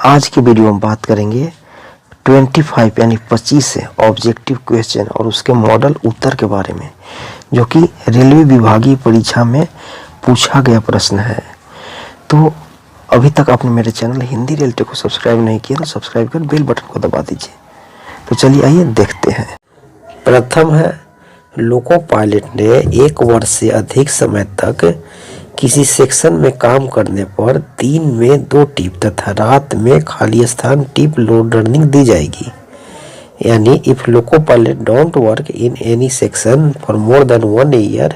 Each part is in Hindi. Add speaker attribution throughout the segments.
Speaker 1: आज की वीडियो में बात करेंगे 25 यानी 25 ऑब्जेक्टिव क्वेश्चन और उसके मॉडल उत्तर के बारे में, जो कि रेलवे विभागीय परीक्षा में पूछा गया प्रश्न है। तो अभी तक आपने मेरे चैनल हिंदी रेलवे को सब्सक्राइब नहीं किया तो सब्सक्राइब कर बेल बटन को दबा दीजिए। तो चलिए आइए देखते हैं। प्रथम है, लोको पायलट ने 1 वर्ष से अधिक समय तक किसी सेक्शन में काम करने पर दिन में 2 टिप तथा रात में खाली स्थान टिप लोड लर्निंग दी जाएगी। यानी if loco pilot don't work in any section for more than 1 year,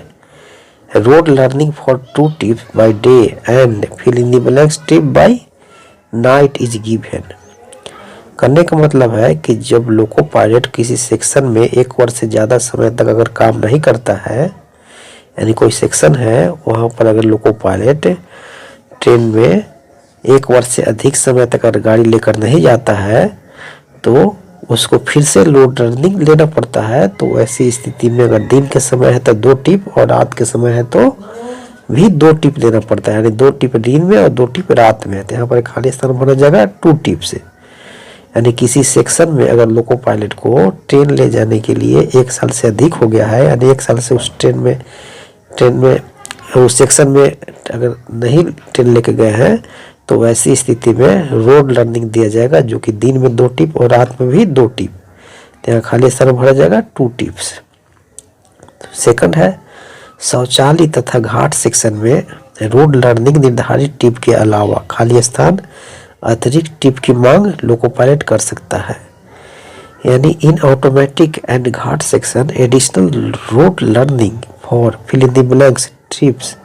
Speaker 1: road learning for 2 trips by day and fill in the blanks trip by night is given. करने का मतलब है कि जब लोको पायलट किसी सेक्शन में 1 वर्ष से ज़्यादा समय तक अगर काम नहीं करता है, यानी कोई सेक्शन है वहाँ पर अगर लोको पायलट ट्रेन में 1 वर्ष से अधिक समय तक अगर गाड़ी लेकर नहीं जाता है तो उसको फिर से लोड लर्निंग लेना पड़ता है। तो ऐसी स्थिति में अगर दिन के समय है तो 2 टिप और रात के समय है तो भी 2 टिप लेना पड़ता है, यानी 2 टिप दिन में और 2 टिप रात में है। तो यहाँ पर खाली स्थान भरा जाएगा 2 टिप से। यानी किसी सेक्शन में अगर लोको पायलट को ट्रेन ले जाने के लिए 1 साल से अधिक हो गया है, यानी 1 साल से उस ट्रेन में उस सेक्शन में अगर नहीं ट्रेन लेके गए हैं तो वैसी स्थिति में रोड लर्निंग दिया जाएगा, जो कि दिन में 2 टिप और रात में भी 2 टिप। तो यहाँ खाली स्थान भरा जाएगा 2 टिप्स। सेकंड है, शौचालय तथा घाट सेक्शन में रोड लर्निंग निर्धारित टिप के अलावा खाली स्थान अतिरिक्त टिप की मांग लोको पायलट कर सकता है। यानी in automatic and ghat section additional road learning for fill in the blanks trips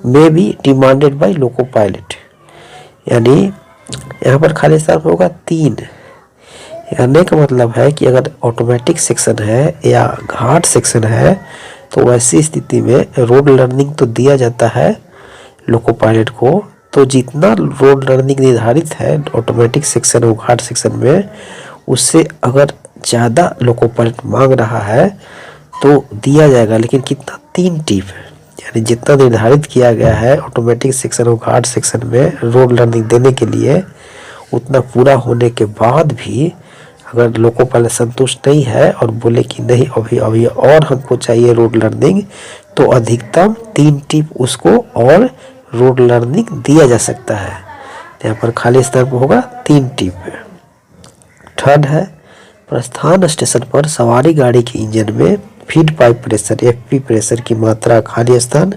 Speaker 1: में be demanded by loco pilot. यानी यहाँ पर खाली स्थान होगा 3। कहने का मतलब है कि अगर ऑटोमेटिक सेक्शन है या घाट सेक्शन है तो वैसी स्थिति में रोड लर्निंग तो दिया जाता है लोको पायलट को। तो जितना रोड लर्निंग निर्धारित है ऑटोमेटिक सेक्शन और घाट सेक्शन में, उससे अगर ज़्यादा लोको पायलट मांग रहा है तो दिया जाएगा, लेकिन कितना? 3 टिप। यानी जितना निर्धारित किया गया है ऑटोमेटिक सेक्शन और घाट सेक्शन में रोड लर्निंग देने के लिए, उतना पूरा होने के बाद भी अगर लोको पायलट संतुष्ट नहीं है और बोले कि नहीं अभी और हमको चाहिए रोड लर्निंग, तो अधिकतम 3 टिप उसको और रोड लर्निंग दिया जा सकता है। यहाँ पर खाली स्थान पर होगा 3 टिप। थर्ड है, प्रस्थान स्टेशन पर सवारी गाड़ी के इंजन में feed pipe pressure FP pressure की मात्रा खाली स्थान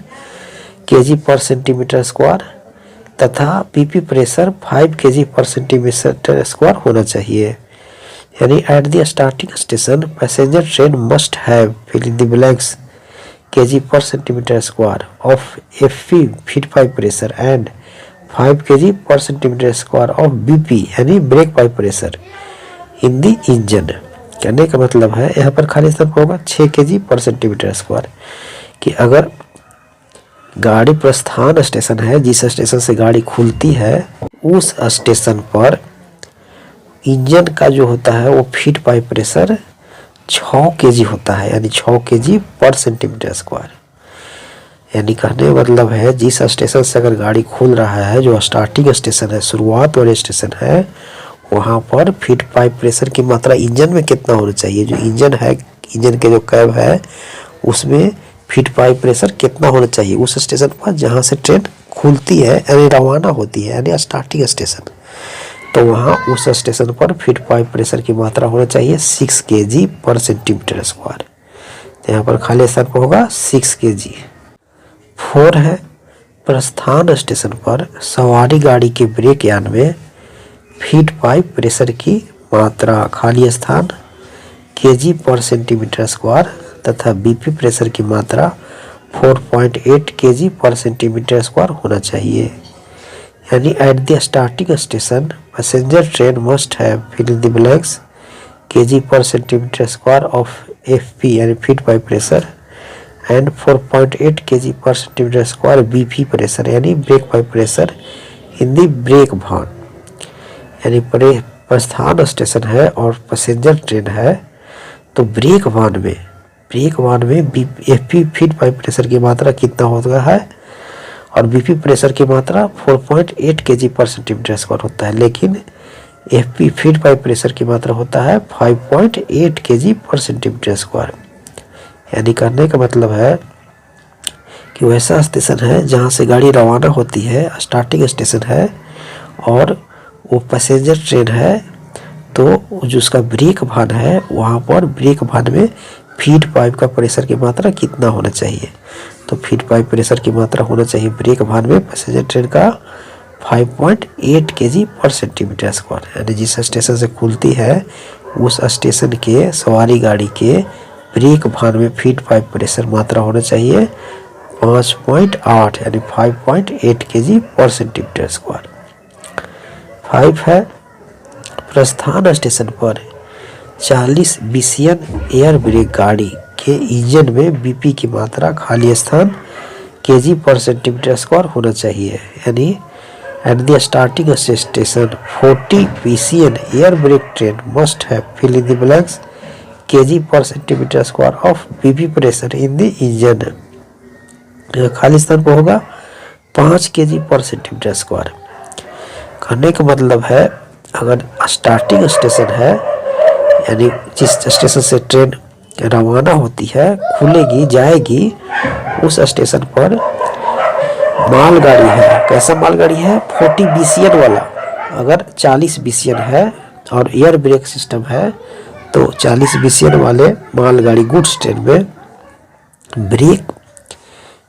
Speaker 1: केजी पर सेंटीमीटर स्क्वायर तथा PP pressure 5 kg per centimetre square होना चाहिए। यानी at the starting station passenger train must have fill in the blanks KG per centimetre square of FP feed pipe pressure and 5 kg per centimetre square of BP यानी brake pipe pressure in the engine. कहने का मतलब है यहाँ पर खाली स्थान होगा 6 केजी पर सेंटीमीटर स्क्वायर। कि अगर गाड़ी प्रस्थान स्टेशन है, जिस स्टेशन से गाड़ी खुलती है उस स्टेशन पर इंजन का जो होता है वो फीड पाइप प्रेशर 6 केजी होता है, यानी 6 केजी पर सेंटीमीटर स्क्वायर। यानी कहने का मतलब है जिस स्टेशन से अगर गाड़ी खुल रहा है, जो स्टार्टिंग स्टेशन है, शुरुआत वाले स्टेशन है, वहाँ पर फीड पाइप प्रेशर की मात्रा इंजन में कितना होना चाहिए, जो इंजन है, इंजन के जो कैब है उसमें फीड पाइप प्रेशर कितना होना चाहिए उस स्टेशन पर जहाँ से ट्रेन खुलती है, यानी रवाना होती है, यानी स्टार्टिंग स्टेशन। तो वहाँ उस स्टेशन पर फीड पाइप प्रेशर की मात्रा होना चाहिए 6 केजी पर सेंटीमीटर स्क्वायर। तो यहाँ पर खाली स्थान पर होगा 6 केजी। 4 है, प्रस्थान स्टेशन पर सवारी गाड़ी के ब्रेक यान में फीड पाइप प्रेशर की मात्रा खाली स्थान केजी पर सेंटीमीटर स्क्वायर तथा बीपी प्रेशर की मात्रा 4.8 केजी पर सेंटीमीटर स्क्वायर होना चाहिए। यानी at the starting station passenger train must have fill in the blanks KG per centimetre square of FP यानी feed pipe pressure and 4.8 KG per centimetre square BP pressure यानी brake pipe pressure in the brake van. यानी प्रस्थान स्टेशन है और पैसेंजर ट्रेन है, तो ब्रेक वान में एफपी फीड पाइप प्रेशर की मात्रा कितना होता है और बीपी प्रेशर की मात्रा 4.8 kg पर सेंटीमीटर स्क्वायर होता है, लेकिन एफपी फीड पाइप प्रेशर की मात्रा होता है 5.8 kg पर सेंटीमीटर स्क्वायर। यानी कहने का मतलब है कि वैसा स्टेशन है जहाँ से गाड़ी रवाना होती है, स्टार्टिंग स्टेशन है और वो पैसेंजर ट्रेन है, तो जो उसका ब्रेक भान है वहाँ पर ब्रेक भान में फीड पाइप का प्रेशर की मात्रा कितना होना चाहिए। तो फीड पाइप प्रेशर की मात्रा होना चाहिए ब्रेक भान में पैसेंजर ट्रेन का 5.8 kg पर सेंटीमीटर स्क्वायर। यानी जिस स्टेशन से खुलती है उस स्टेशन के सवारी गाड़ी के ब्रेक भान में फीड पाइप प्रेशर मात्रा होना चाहिए 5.8 यानी 5.8 kg पर सेंटीमीटर स्क्वायर। 5 है प्रस्थान स्टेशन पर 40 BCM एयर ब्रेक गाड़ी के इंजन में बीपी की मात्रा खाली स्थान kg पर सेंटीमीटर स्क्वायर होना चाहिए। यानी at the starting station 40 BCM air brake train must have fill in the blanks kg per centimetre square of BP pressure in the engine. खाली स्थान पर होगा 5 kg पर सेंटीमीटर स्क्वायर। कहने का मतलब है अगर स्टार्टिंग स्टेशन है यानी जिस स्टेशन से ट्रेन रवाना होती है खुलेगी जाएगी उस स्टेशन पर मालगाड़ी है, कैसा मालगाड़ी है 40 BCM वाला। अगर 40 BCM है और एयर ब्रेक सिस्टम है तो 40 BCM वाले मालगाड़ी गुड्स ट्रेन में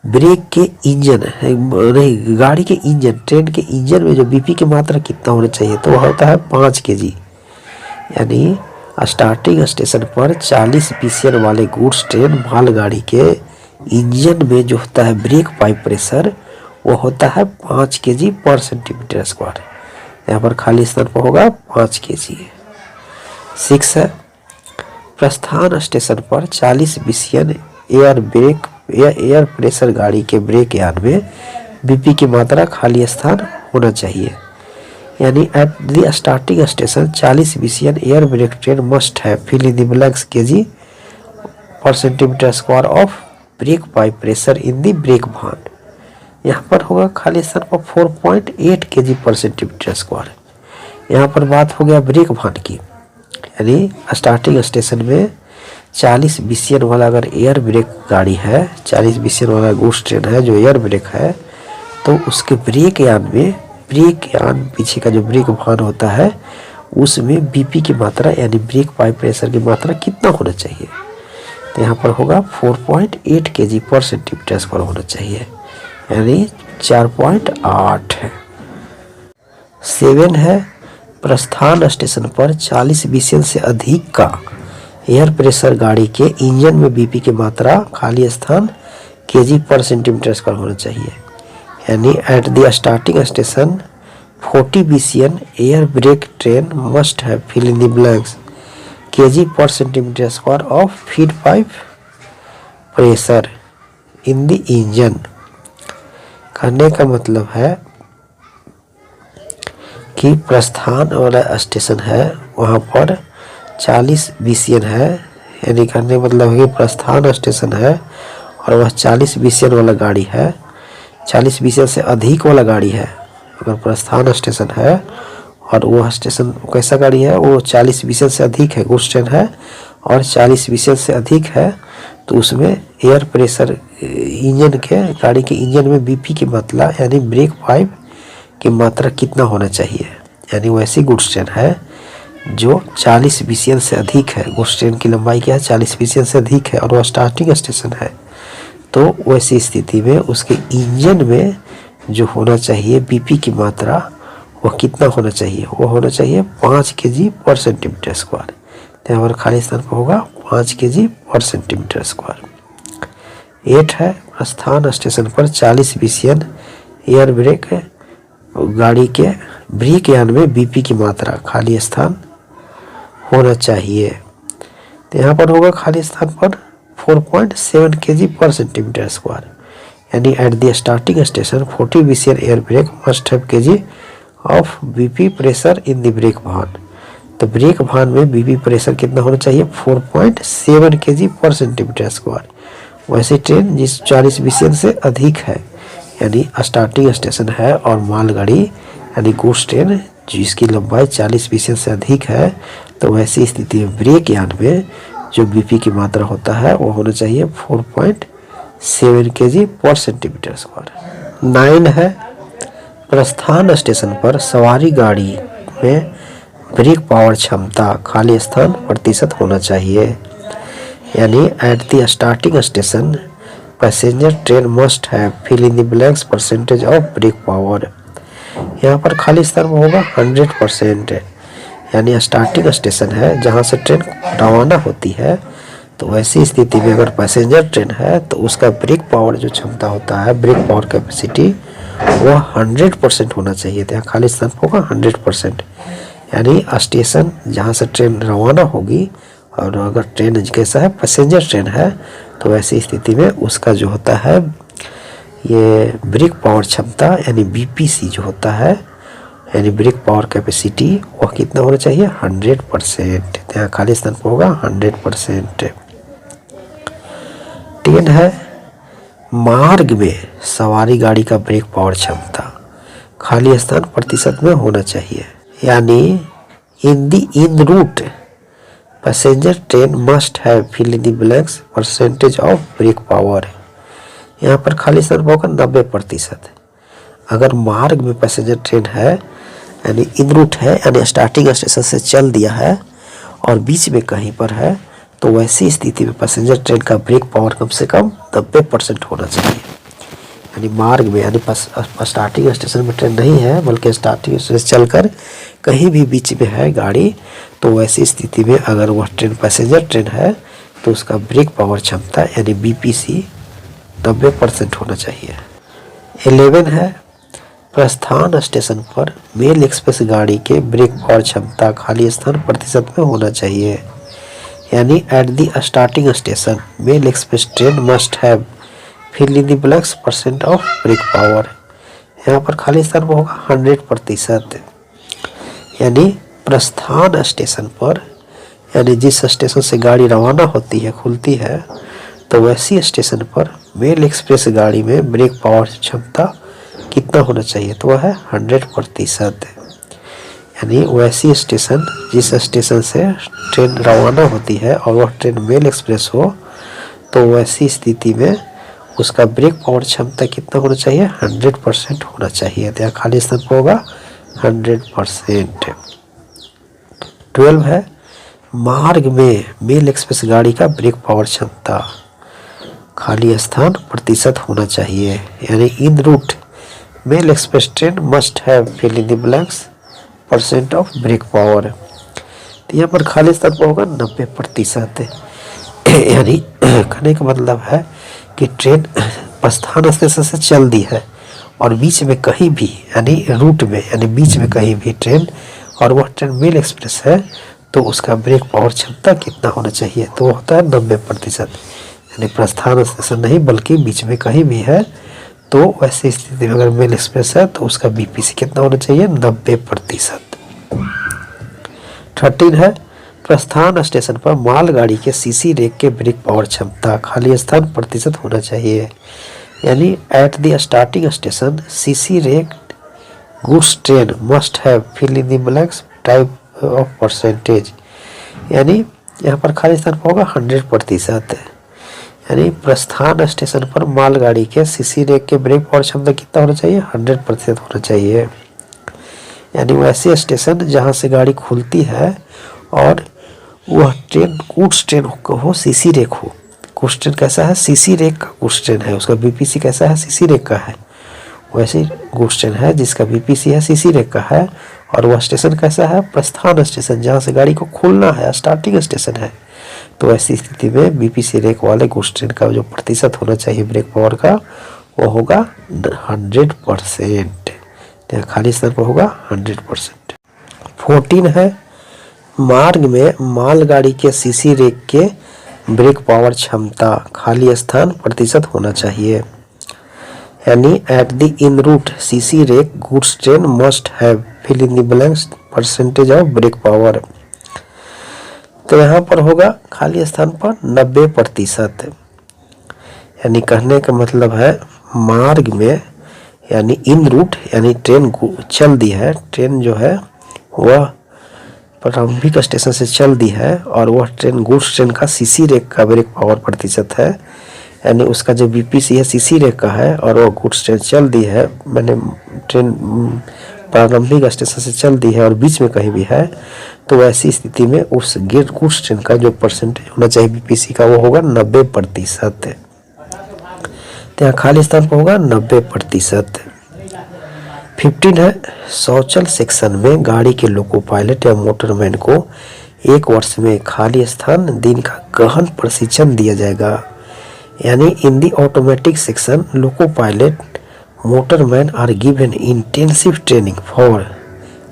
Speaker 1: ब्रेक के इंजन नहीं गाड़ी के इंजन ट्रेन के इंजन में जो बीपी की मात्रा कितना होना चाहिए तो वह होता है 5 kg। यानी स्टार्टिंग स्टेशन पर 40 BCM वाले गुड्स ट्रेन मालगाड़ी के इंजन में जो होता है ब्रेक पाइप प्रेशर वो होता है 5 kg पर सेंटीमीटर स्क्वायर। यहाँ पर खाली स्थान पर होगा 5 kg। 6 है प्रस्थान स्टेशन पर 40 BCM एयर प्रेशर गाड़ी के ब्रेक यार्ड में बीपी की मात्रा खाली स्थान होना चाहिए। यानी at the starting station 40 BCM air brake train must have fill in the blanks kg per centimetre square of brake pipe pressure in the brake van. यहाँ पर होगा खाली स्थान पर 4.8 kg पर सेंटीमीटर स्क्वायर। यहाँ पर बात हो गया ब्रेक भान की। यानी स्टार्टिंग स्टेशन में 40 BCM वाला अगर एयर ब्रेक गाड़ी है 40 BCM वाला गुड्स ट्रेन है जो एयर ब्रेक है तो उसके ब्रेक यान पीछे का जो ब्रेक भान होता है उसमें बीपी की मात्रा यानी ब्रेक पाइप प्रेशर की मात्रा कितना होना चाहिए। तो यहाँ पर होगा 4.8 kg पर सेंटीमीटर स्क्वायर होना चाहिए यानी 4.8 है। 7 है प्रस्थान स्टेशन पर 40 BCM से अधिक का एयर प्रेशर गाड़ी के इंजन में बीपी की मात्रा खाली स्थान kg पर सेंटीमीटर स्क्वायर होना चाहिए। यानी at the starting station 40 BCM air brake train must have fill in the blanks kg per centimetre square of feed pipe pressure in the engine. कहने का मतलब है कि प्रस्थान वाला स्टेशन है वहाँ पर 40 BCM है। यानी कहने का मतलब है कि प्रस्थान स्टेशन है और वह 40 BCM वाला गाड़ी है, 40 BCM से अधिक वाला गाड़ी है। अगर प्रस्थान स्टेशन है और वह स्टेशन कैसा गाड़ी है वो 40 BCM से अधिक है गुड्स ट्रेन है और 40 BCM से अधिक है तो उसमें एयर प्रेशर इंजन के गाड़ी के इंजन में बीपी की मात्रा यानी ब्रेक पाइप की मात्रा कितना होना चाहिए। यानी वैसी गुड्स ट्रेन है जो 40 BCM से अधिक है, गुड्स ट्रेन की लंबाई क्या है 40 BCM से अधिक है और वह स्टार्टिंग स्टेशन है तो वैसी स्थिति में उसके इंजन में जो होना चाहिए बीपी की मात्रा वह कितना होना चाहिए, वो होना चाहिए 5 kg पर सेंटीमीटर स्क्वायर। तो यहाँ पर खाली स्थान पर होगा 5 kg पर सेंटीमीटर स्क्वायर। 8 है प्रस्थान स्टेशन पर 40 BCM एयर ब्रेक गाड़ी के ब्रेक यान में बीपी की मात्रा खाली स्थान होना चाहिए। तो यहाँ पर होगा खाली स्थान पर 4.7 kg पर सेंटीमीटर स्क्वायर। यानी at the starting station 40 BCM air brake must have kg of BP pressure in the brake van. तो ब्रेक भान में बीपी प्रेशर कितना होना चाहिए 4.7 kg पर सेंटीमीटर स्क्वायर। वैसे ट्रेन जिस 40 BCM से अधिक है यानी स्टार्टिंग स्टेशन है और मालगाड़ी यानी गुड्स ट्रेन जिसकी लंबाई 40% से अधिक है, तो वैसी स्थिति में ब्रेक यार्ड में जो बीपी की मात्रा होता है वो होना चाहिए 4.7 kg पर सेंटीमीटर स्क्वायर। 9 है, प्रस्थान स्टेशन पर सवारी गाड़ी में ब्रेक पावर क्षमता खाली स्थान प्रतिशत होना चाहिए। यानी at the starting station passenger train must have fill in the blanks percentage of brake power. यहाँ पर खाली स्थान में होगा 100%। यानी स्टार्टिंग स्टेशन है जहाँ से ट्रेन रवाना होती है, तो वैसी स्थिति में अगर पैसेंजर ट्रेन है तो उसका ब्रेक पावर जो क्षमता होता है, ब्रेक पावर कैपेसिटी, वह 100% होना चाहिए। तो यहाँ खाली स्थान होगा 100%। यानी स्टेशन जहाँ से ट्रेन रवाना होगी, और अगर ट्रेन कैसा है, पैसेंजर ट्रेन है, तो वैसी स्थिति में उसका जो होता है ये ब्रेक पावर क्षमता यानी बीपीसी जो होता है, यानी ब्रेक पावर कैपेसिटी, वह कितना होना चाहिए 100%। यहाँ खाली स्थान पर होगा 100%। 10 है, मार्ग में सवारी गाड़ी का ब्रेक पावर क्षमता खाली स्थान प्रतिशत में होना चाहिए। यानी in route passenger train must have fill in the blanks percentage of brake power. यहाँ पर खाली स्थान होगा 90%। अगर मार्ग में पैसेंजर ट्रेन है यानी इन रूट है, यानी स्टार्टिंग स्टेशन से चल दिया है और बीच में कहीं पर है, तो वैसी स्थिति में पैसेंजर ट्रेन का ब्रेक पावर कम से कम 90% होना चाहिए। यानी मार्ग में, यानी स्टार्टिंग स्टेशन में ट्रेन नहीं है बल्कि स्टार्टिंग स्टेशन से चलकर कहीं भी बीच में है गाड़ी, तो वैसी स्थिति में अगर वह ट्रेन पैसेंजर ट्रेन है तो उसका ब्रेक पावर क्षमता यानी बीपीसी 90% होना चाहिए। 11 है, प्रस्थान स्टेशन पर मेल एक्सप्रेस गाड़ी के ब्रेक पावर क्षमता खाली स्थान प्रतिशत में होना चाहिए। यानी at the starting station mail express train must have fill in the blanks percent of brake power. यहाँ पर खाली स्थान में होगा 100%। यानी प्रस्थान स्टेशन पर, यानी जिस स्टेशन से गाड़ी रवाना होती है, खुलती है, तो वैसी स्टेशन पर मेल एक्सप्रेस गाड़ी में ब्रेक पावर क्षमता कितना होना चाहिए, तो वह है 100%। यानी वैसी स्टेशन जिस स्टेशन से ट्रेन रवाना होती है और वह ट्रेन मेल एक्सप्रेस हो, तो वैसी स्थिति में उसका ब्रेक पावर क्षमता कितना होना चाहिए, 100% होना चाहिए। तो यहाँ खाली स्थान पर होगा 100%। 12 है, मार्ग में मेल एक्सप्रेस गाड़ी का ब्रेक पावर क्षमता खाली स्थान प्रतिशत होना चाहिए। यानी in route mail express train must have fill in the blanks percent of brake power. तो यहाँ पर खाली स्थान पर होगा 90%। यानी कहने का मतलब है कि ट्रेन प्रस्थान स्टेशन से चल दी है और बीच में कहीं भी, यानी रूट में, यानी बीच में कहीं भी ट्रेन, और वह ट्रेन मेल एक्सप्रेस है, तो उसका ब्रेक पावर क्षमता कितना होना चाहिए, तो वो होता है 90%। यानी प्रस्थान स्टेशन नहीं बल्कि बीच में कहीं भी है, तो वैसी स्थिति में अगर मेल एक्सप्रेस है तो उसका बीपीसी कितना होना चाहिए, 90%। 13 है, प्रस्थान स्टेशन पर मालगाड़ी के सीसी रेक के ब्रेक पावर क्षमता खाली स्थान प्रतिशत होना चाहिए। यानी at the starting station CC rake goods train must have fill in the blanks type of percentage. यानी यहाँ पर खाली स्थान पर होगा 100%। यानी प्रस्थान स्टेशन पर मालगाड़ी के सीसी रेक के ब्रेक पावर क्षमता कितना होना चाहिए, 100% होना चाहिए। यानी वैसे स्टेशन जहाँ से गाड़ी खुलती है और वह ट्रेन गुड्स ट्रेन हो, सीसी रेक हो। गुड्स ट्रेन कैसा है, सीसी रेक का गुड्स ट्रेन है, उसका बीपीसी कैसा है, सीसी रेक का है। वैसे गुड्स ट्रेन है जिसका बीपीसी है, सीसी रेक का है, और वह स्टेशन कैसा है, प्रस्थान स्टेशन, जहाँ से गाड़ी को खोलना है, स्टार्टिंग स्टेशन है। तो ऐसी स्थिति में बीपीसी रेक वाले गुड्स ट्रेन का जो प्रतिशत होना चाहिए ब्रेक पावर का, वो होगा 100%। यहाँ खाली स्थान पर होगा 100%। 14 है, मार्ग में मालगाड़ी के सीसी रेक के ब्रेक पावर क्षमता खाली स्थान प्रतिशत होना चाहिए। यानी at the in route CC rake goods train must have fill in the blanks percentage of brake power. तो यहाँ पर होगा खाली स्थान पर 90%। यानी कहने का मतलब है मार्ग में यानी इन रूट, यानी ट्रेन चल दी है, ट्रेन जो है वह प्रारंभिक स्टेशन से चल दी है और वह ट्रेन गुड्स ट्रेन का सीसी रेक का ब्रेक पावर प्रतिशत है, यानी उसका जो बीपीसी है सीसी रेक का है और वह गुड्स ट्रेन चल दी है, मैंने ट्रेन प्रारंभिक स्टेशन से चल दी है और बीच में कहीं भी है, तो ऐसी स्थिति में उस गेट गुड्स ट्रेन का जो परसेंटेज होना चाहिए बीपीसी का वो होगा 90%। तो यहाँ खाली स्थान पर होगा 90%। 15 है, शौचल सेक्शन में गाड़ी के लोको पायलट या मोटरमैन को 1 वर्ष में खाली स्थान दिन का गहन प्रशिक्षण दिया जाएगा। यानी in the automatic section loco pilot motorman are given intensive training for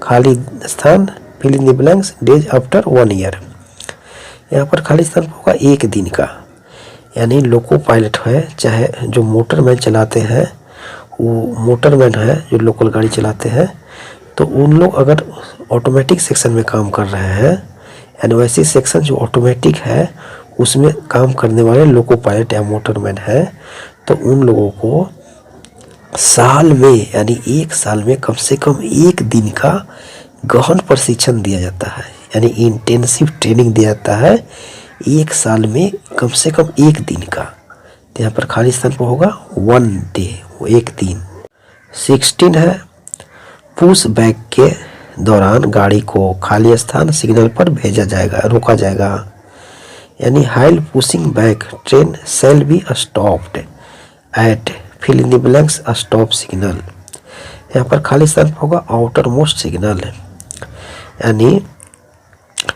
Speaker 1: खाली स्थान fill in the blanks days after 1 year. यहाँ पर खाली स्थान होगा 1 दिन का, यानी लोको पायलट है चाहे जो मोटरमैन चलाते हैं, वो मोटरमैन है जो लोकल गाड़ी चलाते हैं, तो उन लोग अगर ऑटोमेटिक सेक्शन में काम कर रहे हैं, यानी वैसी सेक्शन जो ऑटोमेटिक है उसमें काम करने वाले लोको पायलट या मोटरमैन है, तो उन लोगों को साल में, यानी 1 साल में कम से कम 1 दिन का गहन प्रशिक्षण दिया जाता है, यानी इंटेंसिव ट्रेनिंग दिया जाता है 1 साल में कम से कम 1 दिन का। तो यहाँ पर खाली स्थान पर होगा 1 डे, वो 1 दिन। 16 है, पुश बैक के दौरान गाड़ी को खाली स्थान सिग्नल पर भेजा जाएगा, रोका जाएगा। यानी while pushing back train shall be stopped at fill in the blanks stop signal. यहाँ पर खाली स्थान पर होगा आउटर मोस्ट सिग्नल, यानी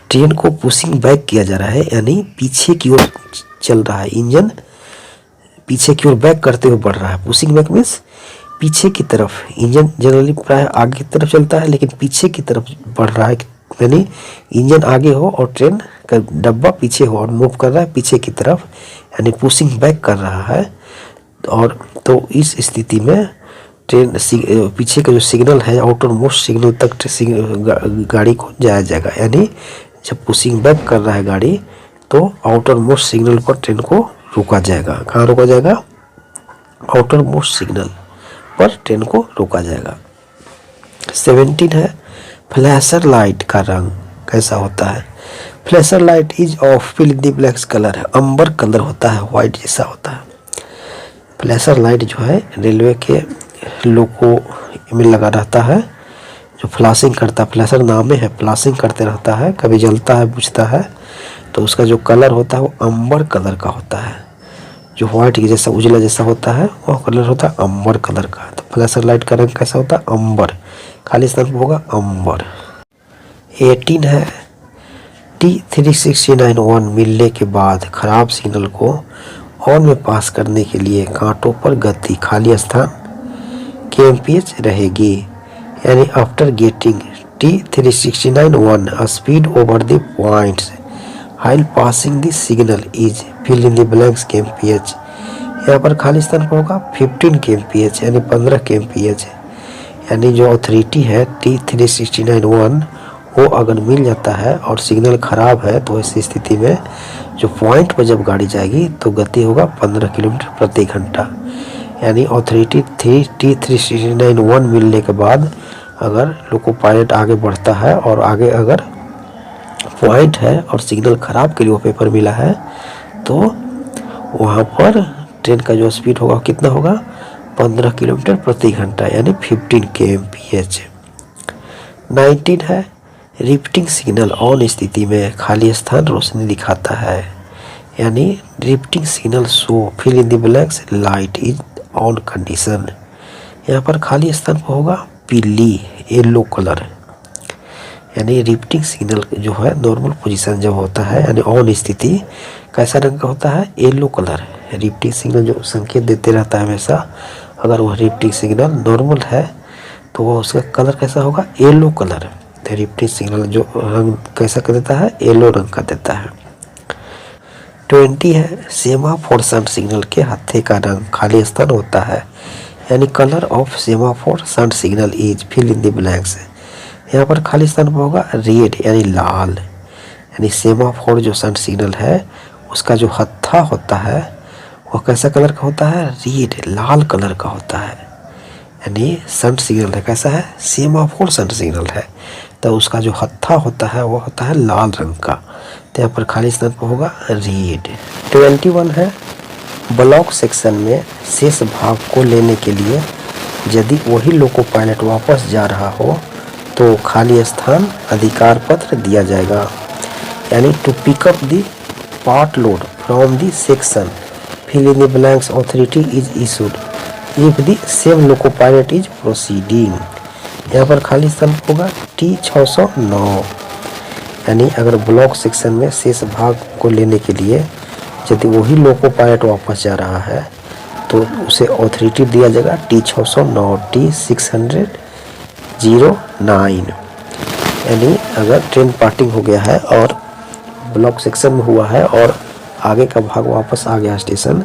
Speaker 1: ट्रेन को पुशिंग बैक किया जा रहा है, यानी पीछे की ओर चल रहा है, इंजन पीछे की ओर बैक करते हुए बढ़ रहा है। पुशिंग बैक मीन्स पीछे की तरफ, इंजन जनरली प्राय आगे की तरफ चलता है लेकिन पीछे की तरफ बढ़ रहा है, यानी इंजन आगे हो और ट्रेन का डब्बा पीछे हो और मूव कर रहा है पीछे की तरफ, यानी पुशिंग बैक कर रहा है। और तो इस स्थिति में ट्रेन पीछे का जो सिग्नल है आउटर मोस्ट सिग्नल तक गाड़ी को जाया जाएगा, यानी जब पुशिंग बैक कर रहा है गाड़ी तो आउटर मोस्ट सिग्नल पर ट्रेन को रोका जाएगा। कहाँ रोका जाएगा? आउटर मोस्ट सिग्नल पर ट्रेन को रोका जाएगा। 17 है, फ्लैशर लाइट का रंग कैसा होता है? Flasher light is off fill in the blanks colour है, अंबर कलर होता है, व्हाइट जैसा होता है। फ्लैशर लाइट जो है रेलवे के लोको में लगा रहता है, जो फ्लैशिंग करता है, फ्लैशर नाम में है, फ्लैशिंग करते रहता है, कभी जलता है बुझता है, तो उसका जो कलर होता है वो अंबर कलर का होता है। जो व्हाइट के जैसा उजला जैसा होता है वो कलर होता है अंबर कलर का। तो फ्लैशर लाइट का रंग कैसा होता है? अंबर। खाली स्थान पर होगा अंबर। 18 है, T3691 मिलने के बाद खराब सिग्नल को ऑन में पास करने के लिए कांटों पर गति खाली स्थान kmph रहेगी, यानी after getting T3691 a speed over the points while passing the signal is fill in the blanks kmph। यहाँ पर खाली स्थान पर होगा 15 kmph, यानी 15 kmph, यानी जो अथॉरिटी है T3691 वो अगर मिल जाता है और सिग्नल खराब है तो ऐसी स्थिति में जो पॉइंट पर जब गाड़ी जाएगी तो गति होगा 15 किलोमीटर प्रति घंटा। यानी अथॉरिटी T3691 मिलने के बाद अगर लोको पायलट आगे बढ़ता है और आगे अगर पॉइंट है और सिग्नल खराब के लिए वो पेपर मिला है तो वहाँ पर ट्रेन का जो स्पीड होगा कितना होगा? 15 किलोमीटर प्रति घंटा, यानी 15 kmph। 19 है, रिफ्टिंग सिग्नल ऑन स्थिति में खाली स्थान रोशनी दिखाता है, यानी rifting signal show fill in the blanks light is on condition. यहाँ पर खाली स्थान पर होगा पीली येलो कलर, यानी रिफ्टिंग सिग्नल जो है नॉर्मल पोजीशन जब होता है, यानी ऑन स्थिति कैसा रंग का होता है? Yellow colour. रिफ्टिंग सिग्नल जो संकेत देते रहता है हमेशा, अगर वह रिफ्टिंग सिग्नल नॉर्मल है तो वह उसका कलर कैसा होगा? Yellow colour. तो रिफ्टिंग सिग्नल जो रंग कैसा कर देता है? येलो रंग का देता है। 20 है, सेमाफोर सन सिग्नल के हत्थे का रंग खाली स्थान होता है, यानी colour of semaphore sun signal is fill in the blanks. यहाँ पर खाली स्थान पर होगा रेड, यानी लाल, यानी सेमाफोर जो सन सिग्नल है उसका जो हत्था होता है वह कैसा कलर का होता है? रेड, लाल कलर का होता है, यानी शंट सिग्नल है, कैसा है, सेमाफोर शंट सिग्नल है, तो उसका जो हत्था होता है वो होता है लाल रंग का, तो यहाँ पर खाली स्थान पर होगा रीड। 21 है, ब्लॉक सेक्शन में शेष भाग को लेने के लिए यदि वही लोको पायलट वापस जा रहा हो तो खाली स्थान अधिकार पत्र दिया जाएगा। यानी to pick up the part load from the section fill in the blanks authority is issued if the same loco pilot is proceeding. यहाँ पर खाली स्थान होगा T609। यानी अगर ब्लॉक सेक्शन में शेष भाग को लेने के लिए यदि वही लोको पायलट वापस जा रहा है तो उसे ऑथोरिटी दिया जाएगा T609 T609। यानी अगर ट्रेन पार्टिंग हो गया है और ब्लॉक सेक्शन में हुआ है और आगे का भाग वापस आ गया स्टेशन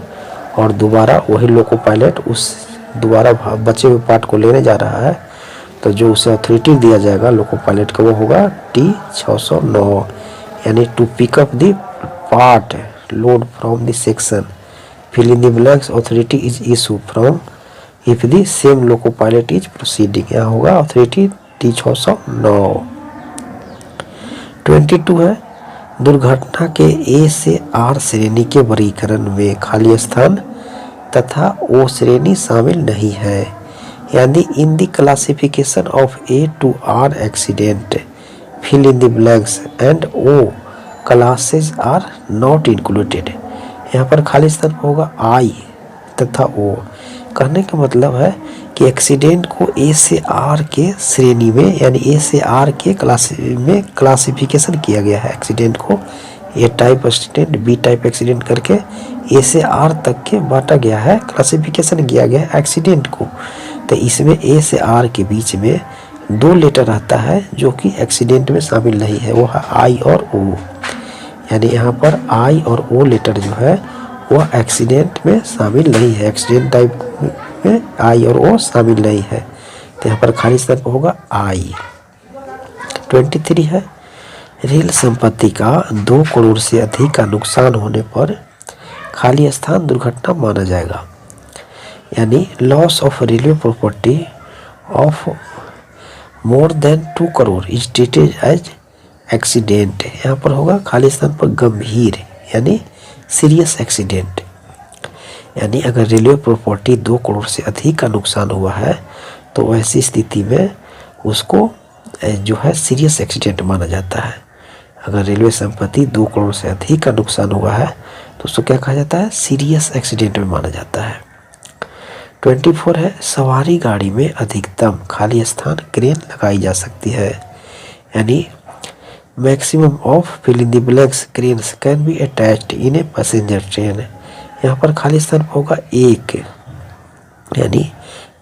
Speaker 1: और दोबारा वही लोको पायलट उस दोबारा बचे हुए पार्ट को लेने जा रहा है तो जो उसे ऑथोरिटी दिया जाएगा लोको पायलट का वो होगा T609। यानी to pick up the part load from the section fill in the blanks authority is issue from if the same loco pilot is proceeding. यहाँ होगा ऑथोरिटी T609। 22 है, दुर्घटना के ए से आर श्रेणी के वर्गीकरण में खाली स्थान तथा ओ श्रेणी शामिल नहीं है। यानी in the classification of A to R accident fill in the blanks and O classes are not included. यहाँ पर खाली स्थान होगा आई तथा ओ। कहने का मतलब है कि एक्सीडेंट को ए से आर के श्रेणी में यानी ए से आर के क्लासिफिकेशन किया गया है। एक्सीडेंट को A type accident, B type accident करके ए से आर तक के बांटा गया है, क्लासिफिकेशन किया गया है एक्सीडेंट को। तो इसमें ए से आर के बीच में दो लेटर रहता है जो कि एक्सीडेंट में शामिल नहीं है, वो है आई और ओ। यानी यहाँ पर आई और ओ लेटर जो है वह एक्सीडेंट में शामिल नहीं है, एक्सीडेंट टाइप में आई और ओ शामिल नहीं है, तो यहाँ पर खाली स्थान पर होगा आई। 23 है, रेल संपत्ति का 2 करोड़ से अधिक का नुकसान होने पर खाली स्थान दुर्घटना माना जाएगा। यानी loss of railway property of more than 2 crore is treated as accident. यहाँ पर होगा खाली स्थान पर गंभीर यानी सीरियस एक्सीडेंट। यानी अगर रेलवे प्रॉपर्टी 2 करोड़ से अधिक का नुकसान हुआ है तो ऐसी स्थिति में उसको जो है सीरियस एक्सीडेंट माना जाता है। अगर रेलवे संपत्ति 2 करोड़ से अधिक का नुकसान हुआ है तो उसको क्या कहा जाता है, सीरियस एक्सीडेंट में माना जाता है। 24 है, सवारी गाड़ी में अधिकतम खाली स्थान क्रेन लगाई जा सकती है। यानी maximum of fill in the blanks cranes can be attached in a passenger train. यहाँ पर खाली स्थान होगा 1। यानी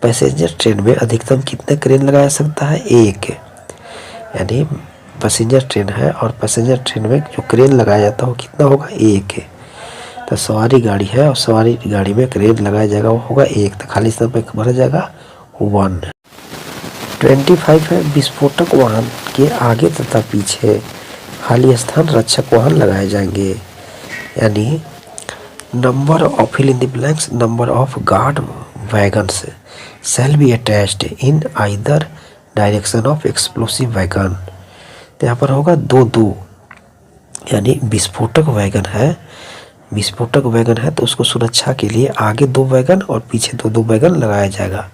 Speaker 1: पैसेंजर ट्रेन में अधिकतम कितने क्रेन लगाया जा सकता है, 1। यानी पैसेंजर ट्रेन है और पैसेंजर ट्रेन में जो क्रेन लगाया जाता है वो कितना होगा, 1। तो सवारी गाड़ी है और सवारी गाड़ी में क्रेन लगाया जाएगा वो होगा 1, तो खाली स्थान पर भरा जाएगा 1। 25 है, विस्फोटक वाहन के आगे तथा पीछे खाली स्थान रक्षक वाहन लगाए जाएंगे। यानी number of fill in the blanks number of guard wagons shall be attached in either direction of explosive wagon. तो यहाँ पर होगा 2-2। यानी विस्फोटक वैगन है, विस्फोटक वैगन है तो उसको सुरक्षा के लिए आगे 2 वैगन और पीछे 2-2 वैगन लगाया जाएगा।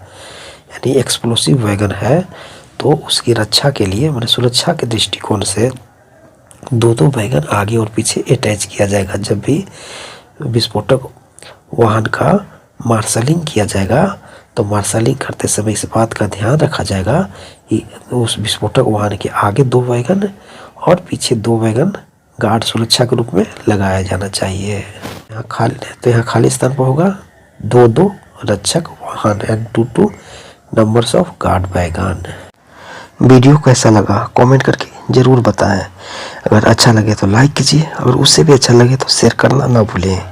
Speaker 1: यानी एक्सप्लोसिव वैगन है तो उसकी रक्षा के लिए मतलब सुरक्षा के दृष्टिकोण से 2-2 वैगन आगे और पीछे अटैच किया जाएगा। जब भी विस्फोटक वाहन का मार्शलिंग किया जाएगा तो मार्शलिंग करते समय इस बात का ध्यान रखा जाएगा कि उस विस्फोटक वाहन के आगे 2 वैगन और पीछे 2 वैगन गार्ड सुरक्षा के रूप में लगाया जाना चाहिए। यहाँ खाली स्थान पर होगा 2-2 रक्षक वाहन and 2-2 numbers of guard wagon. Video कैसा लगा कमेंट करके ज़रूर बताएं। अगर अच्छा लगे तो लाइक कीजिए, अगर उससे भी अच्छा लगे तो शेयर करना ना भूलें।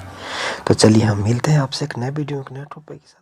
Speaker 1: तो चलिए हम मिलते हैं आपसे एक नए वीडियो एक नए टॉपिक के साथ।